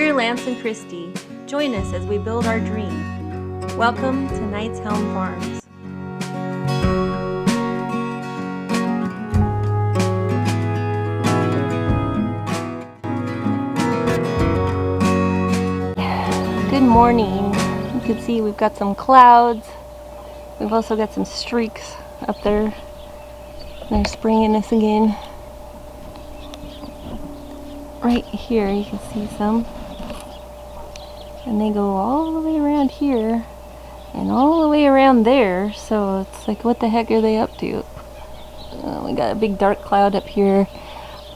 We're Lance and Christy. Join us as we build our dream. Welcome to Knight's Helm Farms. Good morning. You can see we've got some clouds. We've also got some streaks up there. They're spraying us again. Right here you can see some. And they go all the way around here and all the way around there. So it's like, what the heck are they up to? We got a big dark cloud up here.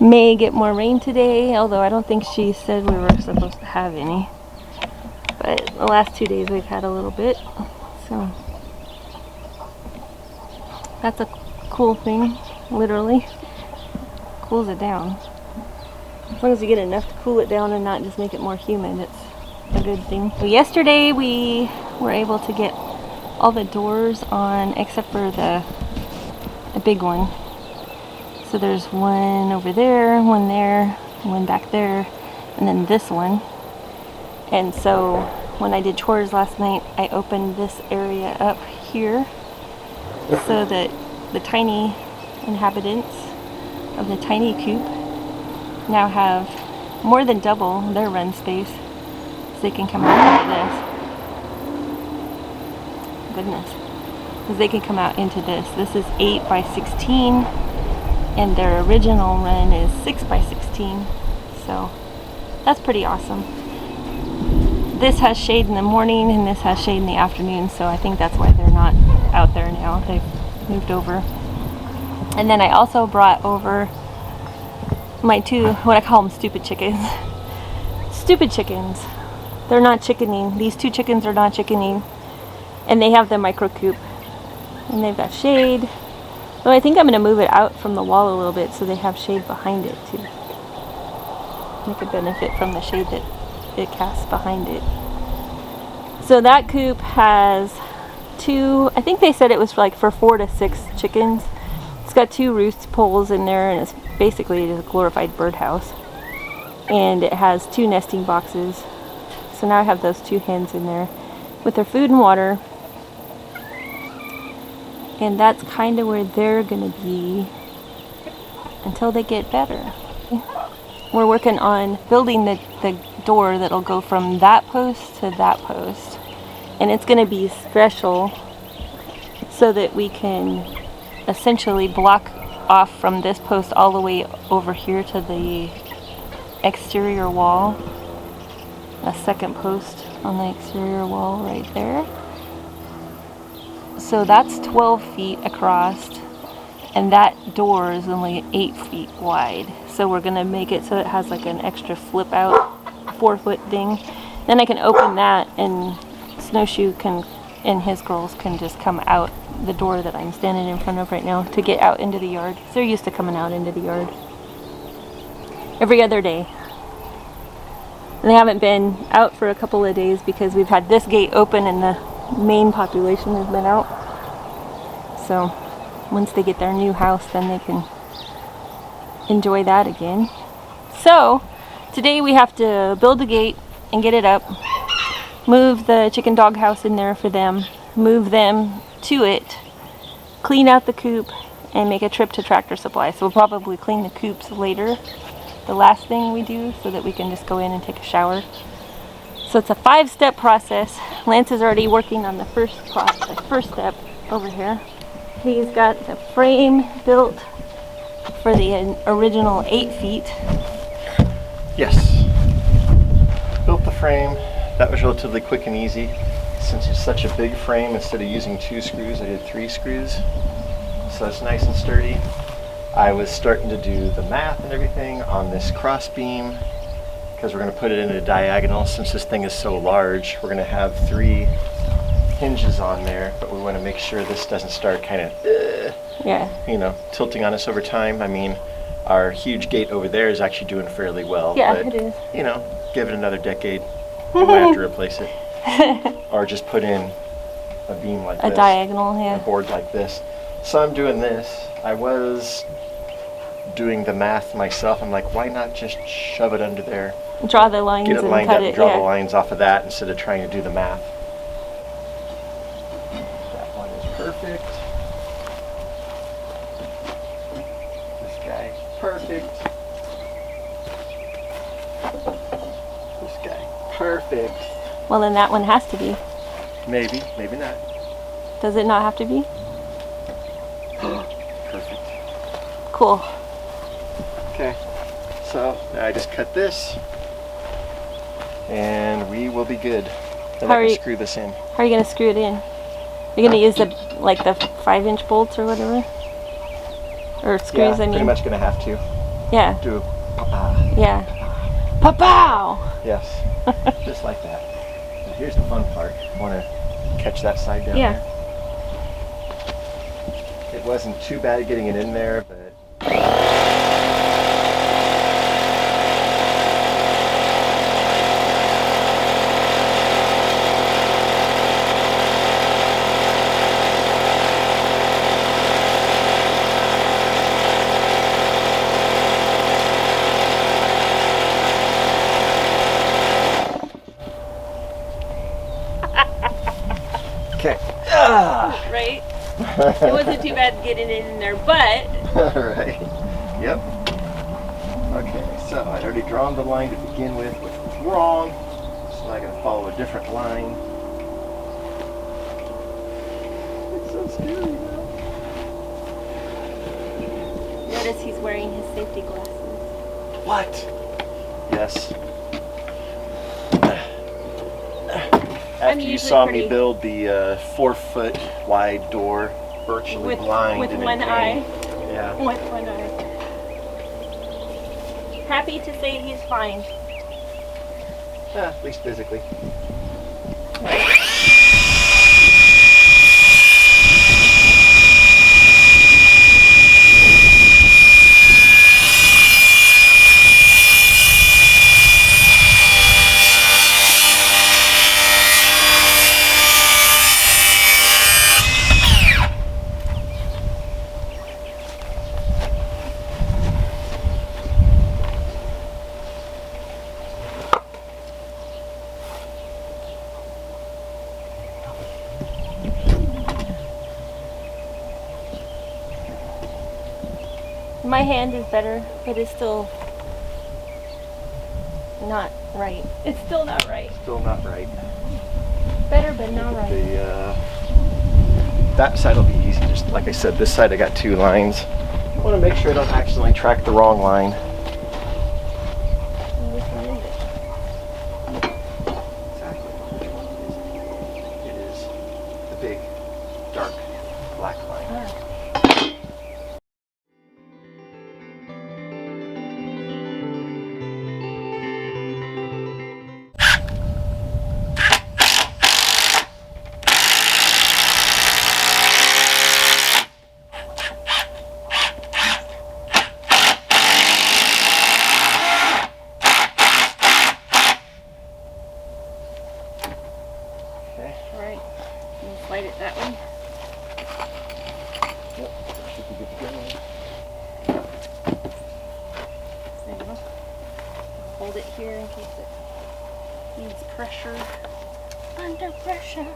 May get more rain today, although I don't think she said we were supposed to have any. But the last 2 days we've had a little bit. So that's a cool thing, literally. Cools it down. As long as you get enough to cool it down and not just make it more humid, it's a good thing. So yesterday we were able to get all the doors on except for the big one. So there's one over there, one back there, and then this one. And so when I did chores last night, I opened this area up here so that the tiny inhabitants of the tiny coop now have more than double their run space, so they can come out into this. Goodness. Because they can come out into this. This is 8 by 16, and their original run is 6 by 16. So that's pretty awesome. This has shade in the morning and this has shade in the afternoon, so I think that's why they're not out there now. They've moved over. And then I also brought over my two, what I call them, stupid chickens. Stupid chickens. They're not chickening. These two chickens are not chickening. And they have the micro coop. And they've got shade. So I think I'm going to move it out from the wall a little bit so they have shade behind it too. They could benefit from the shade that it casts behind it. So that coop has two, I think they said it was like for 4 to 6 chickens. It's got 2 roost poles in there, and it's basically just a glorified birdhouse. And it has 2 nesting boxes. So now I have those 2 hens in there with their food and water. And that's kind of where they're going to be until they get better. We're working on building the door that'll go from that post to that post. And it's going to be special so that we can essentially block off from this post all the way over here to the exterior wall. A second post on the exterior wall right there. So that's 12 feet across, and that door is only 8 feet wide. So we're going to make it so it has like an extra flip out 4-foot thing. Then I can open that and Snowshoe and his girls can just come out the door that I'm standing in front of right now to get out into the yard. So they're used to coming out into the yard every other day. And they haven't been out for a couple of days because we've had this gate open and the main population has been out. So once they get their new house, then they can enjoy that again. So today we have to build a gate and get it up, move the chicken dog house in there for them, move them to it, clean out the coop, and make a trip to Tractor Supply. So we'll probably clean the coops later, the last thing we do, so that we can just go in and take a shower. So it's a 5-step process. Lance is already working on the first step over here. He's got the frame built for the original 8 feet. Yes. Built the frame. That was relatively quick and easy. Since it's such a big frame, instead of using 2 screws, I did 3 screws. So it's nice and sturdy. I was starting to do the math and everything on this cross beam because we're going to put it in a diagonal. Since this thing is so large, we're going to have 3 hinges on there, but we want to make sure this doesn't start kind of tilting on us over time. I mean, our huge gate over there is actually doing fairly well. Yeah, but, it is. Give it another decade, we might have to replace it. Or just put in a beam like this. A diagonal, yeah. A board like this. So I'm doing this. I was doing the math myself. I'm like, why not just shove it under there Draw the lines get it and lined cut up it. and draw Yeah. the lines off of that instead of trying to do the math. That one is perfect. This guy, perfect. This guy, perfect. Well, then that one has to be. Maybe, maybe not. Does it not have to be? Perfect. Cool. Okay, so now I just cut this, and we will be good. Then How I are can you- screw this in. How are you gonna screw it in? You're gonna use the 5-inch bolts or whatever, or screws. Yeah, I mean. pretty much gonna have to Yeah. do. Yeah. Pa-pow! Yes, just like that. And here's the fun part. I want to catch that side down Yeah. there. It wasn't too bad getting it in there, but okay. Right? It wasn't too bad getting it in there, but All right. Yep. Okay, so I'd already drawn the line to begin with, which was wrong. So I gotta follow a different line. It's so scary now. notice he's wearing his safety glasses. What? Yes. I'm After you usually saw pretty- me build the 4-foot wide door, virtually blind with and in one pain. eye. Yeah. With one eye. Happy to say he's fine. At least physically. My hand is better, but it's still not right. It's still not right. Still not right. Better, but not right. The that side will be easy. Just like I said, this side I got 2 lines. I want to make sure I don't accidentally track the wrong line. Which one is it? Exactly. Which one is it? It is the big, dark, black line. Ah. Okay. All right. We'll slide it that way. Yep. Should be good to go. There you go. Hold it here in case it needs pressure. Under pressure.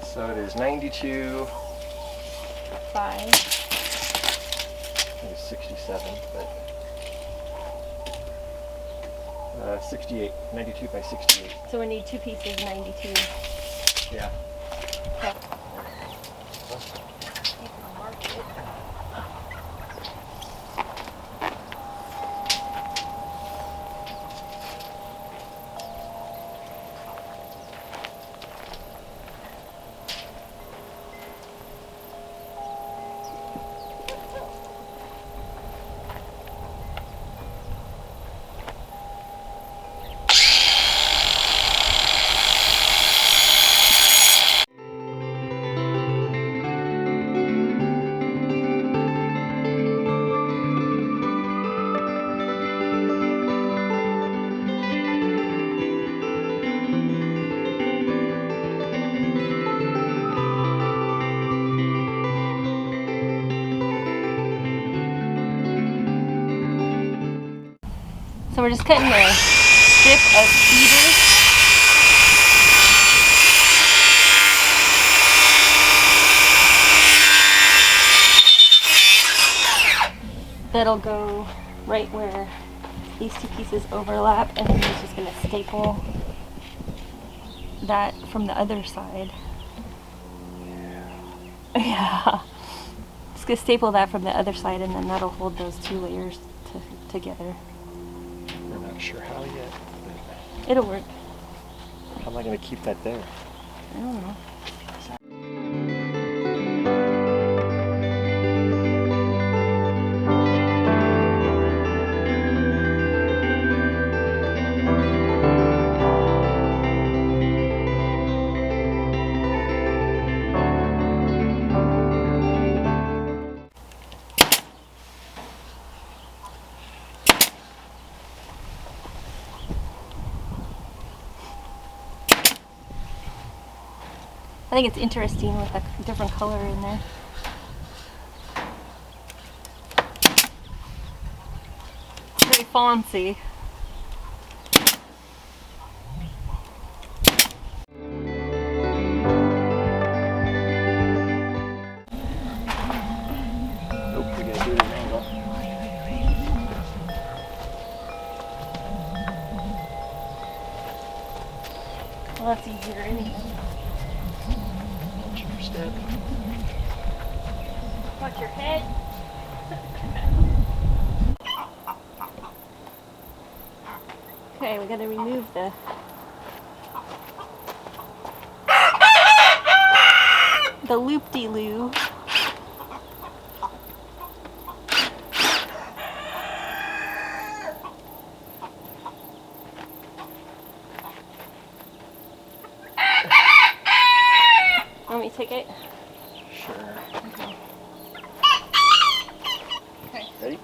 So it is 92. 5. I think it's 67, but 68. 92 by 68. So we need 2 pieces, 92. Yeah. Okay. You can mark it. So we're just cutting a strip of cedar. That'll go right where these two pieces overlap, and then he's just going to staple that from the other side. Yeah. Just going to staple that from the other side, and then that'll hold those two layers together. We're not sure how yet. It'll work. How am I going to keep that there? I don't know. I think it's interesting with a different color in there. Very fancy. Nope, we gotta do it at an angle. Well, that's easier anyway. Watch your step. Watch your head. Okay, we gotta remove the loop-de-loo. Want me to take it? Sure. Okay. Ready?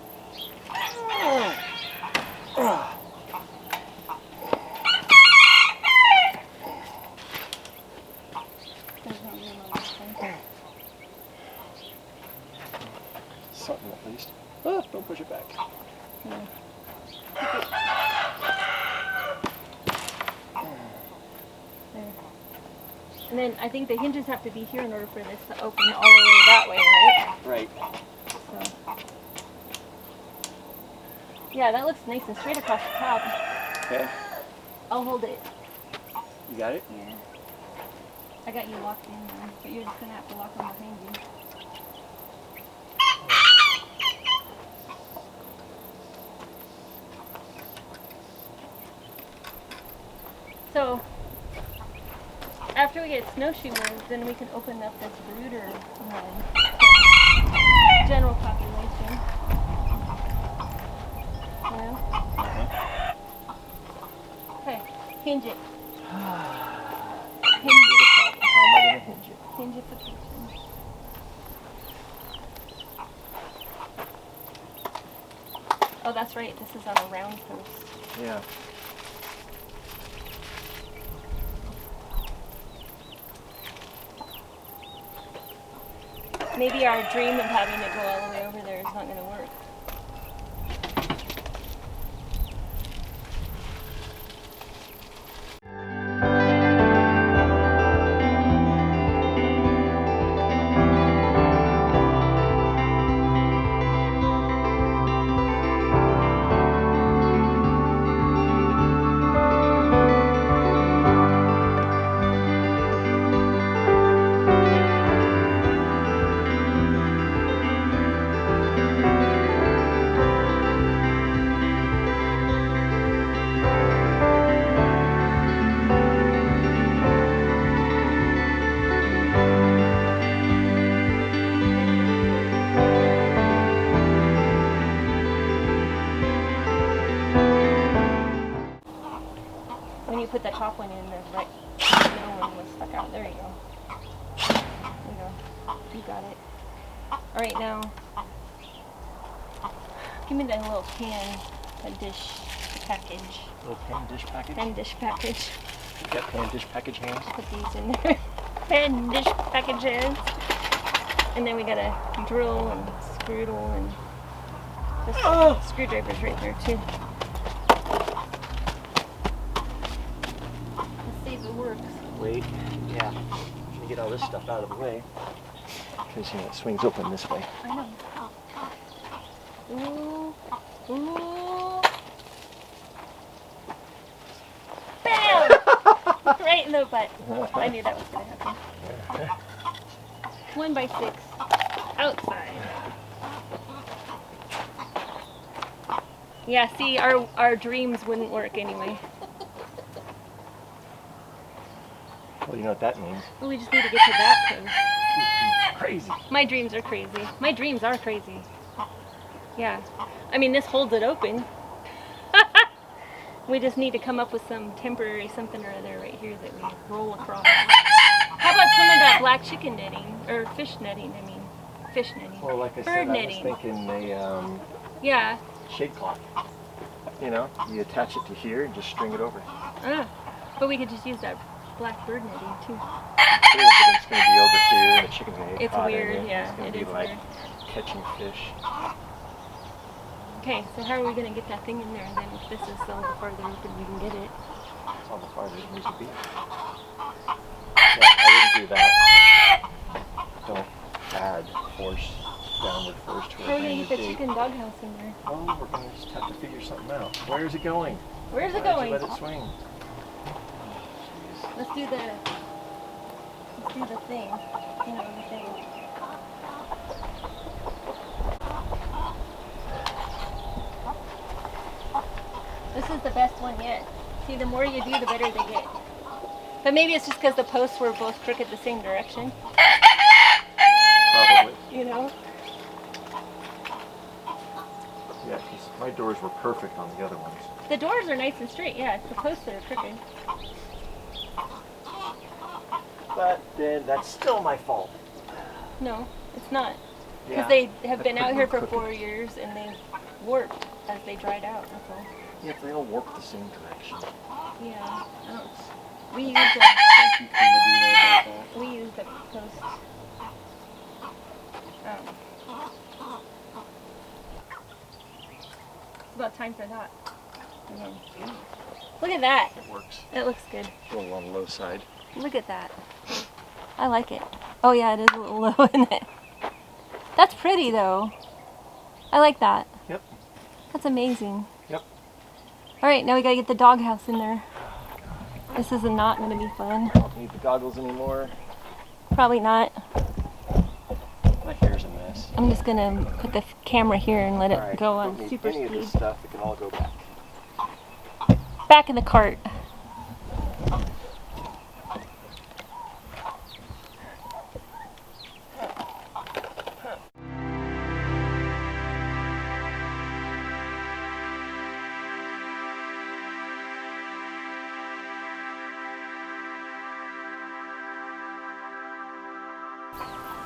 Something at least. Oh, don't push it back. Yeah. There. And then I think the hinges have to be here in order for this to open all the way that way, right? Right. So. Yeah, that looks nice and straight across the top. Okay. I'll hold it. You got it? Yeah. I got you locked in there, but you're just gonna have to lock on behind you. So, after we get snowshoe wolves, then we can open up this brooder one to general population. You know? Okay, hinge it. Hinge it. How am I going to hinge it? Hinge it for kitchen. Oh, that's right. This is on a round post. Yeah. Maybe our dream of having it go all the way over there is not going to work. When you put the top one in, the right middle one was stuck out. There you go. There you go. You got it. All right, now give me that little pan, a dish package. Little pan dish package? Pan dish package. You got pan dish package hands? Put these in there. Pan dish packages. And then we got a drill and screw and this screwdriver's right there too. wait. Yeah. Let me get all this stuff out of the way. Because, you know, it swings open this way. I know. Ooh. Ooh. Bam! Right in the butt. I knew that was going to happen. 1 by 6. Outside. Yeah, see, our dreams wouldn't work anyway. Well, you know what that means. Well, we just need to get to that post. Crazy. My dreams are crazy. My dreams are crazy. Yeah. I mean, this holds it open. We just need to come up with some temporary something or other right here that we roll across. How about some of that black chicken netting? Or fish netting, I mean. Fish netting. Well, like I Bird said, netting. I was thinking a Yeah. shade cloth. You know, you attach it to here and just string it over. But we could just use that black bird netting too. But it's going to be over here and the chicken's going to get It's caught weird, in it. yeah, It's going it to be is like weird. catching fish. Okay, so how are we going to get that thing in there? And then if this is all the farther open, we can get it. It's all the farther it needs to be. Yeah, I wouldn't do that. Don't add force downward force to a How are we going to brand get new the gate. chicken doghouse in there? Oh, we're going to just have to figure something out. Where is it going? Where's it Why going? did you let it swing? Let's do the thing. You know, the thing. This is the best one yet. See, the more you do, the better they get. But maybe it's just because the posts were both crooked the same direction. Probably. You know? Yeah, because my doors were perfect on the other ones. The doors are nice and straight, yeah. It's the posts that are crooked. But then that's still my fault. No, it's not. Yeah, Because they have I been put out them here for crooked. 4 years and they've warped as they dried out, that's all. Yeah, they all work the same direction. Yeah, I don't. We use Thank you, Medina, about that. we use the post. It's about time for that. Again. Look at that. It works. It looks good. A little on the low side. Look at that. I like it. Oh yeah, it is a little low, isn't it? That's pretty though. I like that. Yep. That's amazing. Yep. All right, now we gotta get the doghouse in there. This is not gonna be fun. Don't need the goggles anymore. Probably not. My hair's a mess. I'm just gonna put the camera here and let it Alright, go don't on need super any of speed. this stuff. It can all go back. Back in the cart.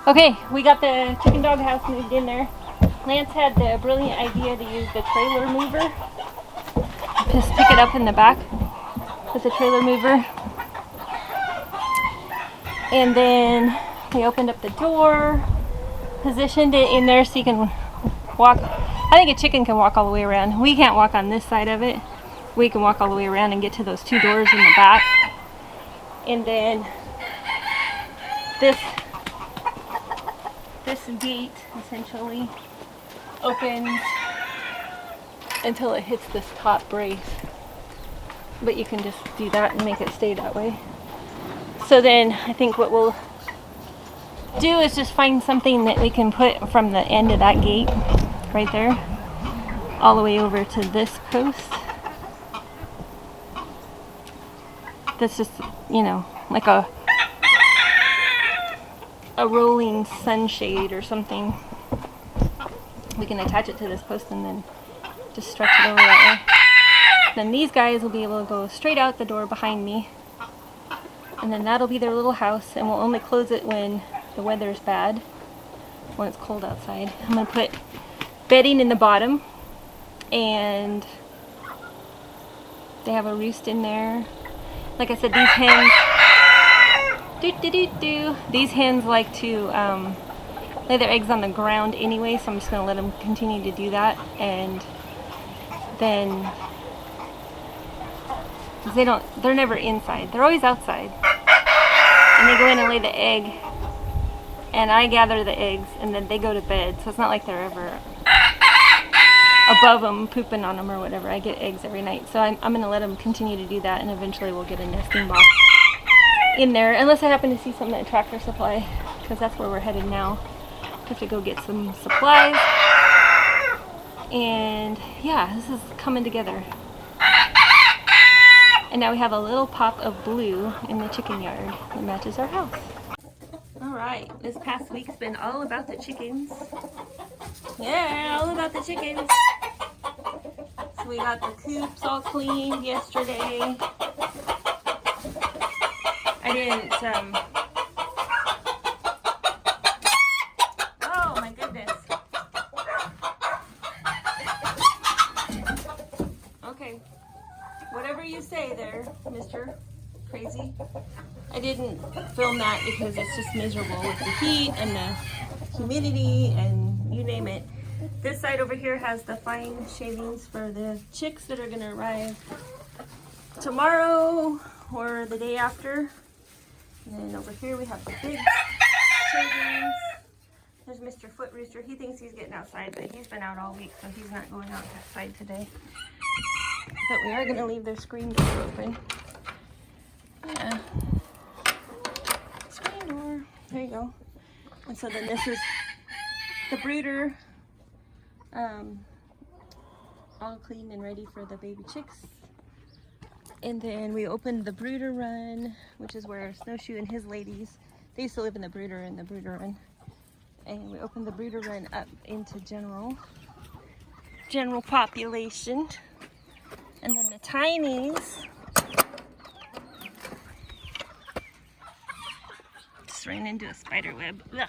Okay, we got the chicken dog house moved in there. Lance had the brilliant idea to use the trailer mover. Just pick it up in the back with the trailer mover. And then we opened up the door, positioned it in there so you can walk. I think a chicken can walk all the way around. We can't walk on this side of it. We can walk all the way around and get to those 2 doors in the back. And then this gate essentially opens until it hits this top brace. But you can just do that and make it stay that way. So then I think what we'll do is just find something that we can put from the end of that gate right there all the way over to this post. That's just, you know, like a rolling sunshade or something. We can attach it to this post and then just stretch it over that way. Then these guys will be able to go straight out the door behind me. And then that'll be their little house, and we'll only close it when the weather's bad, when it's cold outside. I'm gonna put bedding in the bottom, and they have a roost in there. Like I said, these hens these hens like to lay their eggs on the ground anyway, so I'm just going to let them continue to do that. And then they're never inside, they're always outside. and they go in and lay the egg, and I gather the eggs, and then they go to bed. So it's not like they're ever above them, pooping on them or whatever. I get eggs every night, so I'm gonna let them continue to do that, and eventually we'll get a nesting box in there, unless I happen to see something at Tractor Supply, because that's where we're headed now. Have to go get some supplies, and yeah, this is coming together. And now we have a little pop of blue in the chicken yard that matches our house. Alright, this past week's been all about the chickens. Yeah, all about the chickens. So we got the coops all cleaned yesterday. I didn't, oh my goodness. Okay. Whatever you say there, Mr. Crazy. I didn't film that because it's just miserable with the heat and the humidity and you name it. This side over here has the fine shavings for the chicks that are gonna arrive tomorrow or the day after. And then over here we have the big shavings. There's Mr. Foot Rooster. He thinks he's getting outside, but he's been out all week, so he's not going outside today. But we are going to leave their screen door open. Yeah. Screen door. There you go. And so then this is the brooder. All clean and ready for the baby chicks. And then we opened the brooder run, which is where Snowshoe and his ladies, they used to live in the brooder run. And we opened the brooder run up into general population. And then the tinies just ran into a spider web. Ugh.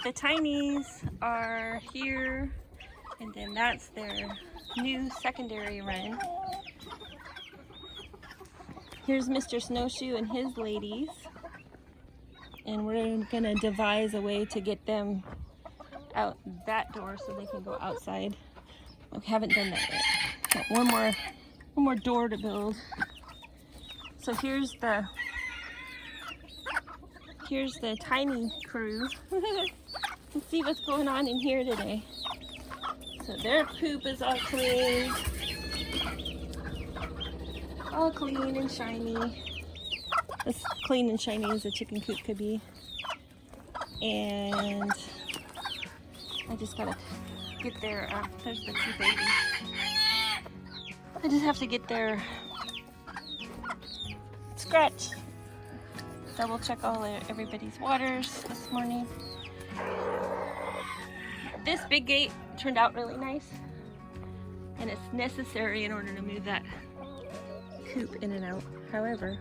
The tinies are here, and then that's their new secondary run. Here's Mr. Snowshoe and his ladies, and we're gonna devise a way to get them out that door so they can go outside. We haven't done that yet. Got one more door to build. So here's the tiny crew. Let's see what's going on in here today. So their poop is all clean and shiny. As clean and shiny as a chicken coop could be. And I just gotta get their, there's the two babies. I just have to get their scratch. Double check everybody's waters this morning. This big gate turned out really nice, and it's necessary in order to move that coop in and out. However,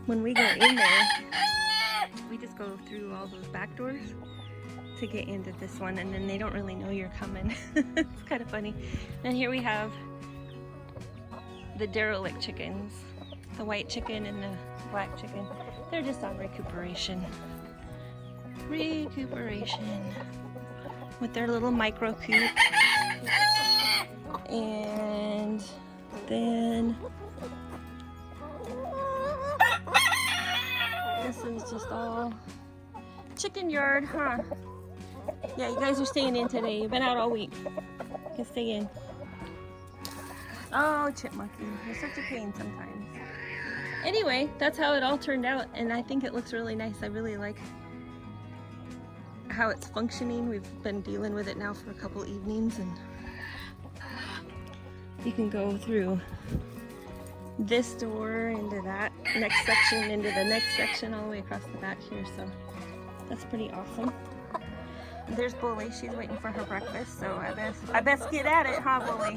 when we go in there, we just go through all those back doors to get into this one, and then they don't really know you're coming. It's kind of funny. And here we have the derelict chickens, the white chicken and the black chicken. They're just on recuperation with their little micro coop. And then this is just all chicken yard, huh? Yeah, you guys are staying in today. You've been out all week. You can stay in. Oh, chipmunky, you're such a pain sometimes. Anyway, that's how it all turned out, and I think it looks really nice. I really like how it's functioning. We've been dealing with it now for a couple evenings, and you can go through this door into that next section, into the next section, all the way across the back here, so that's pretty awesome. There's Bully. She's waiting for her breakfast, so I best get at it, huh, Bully?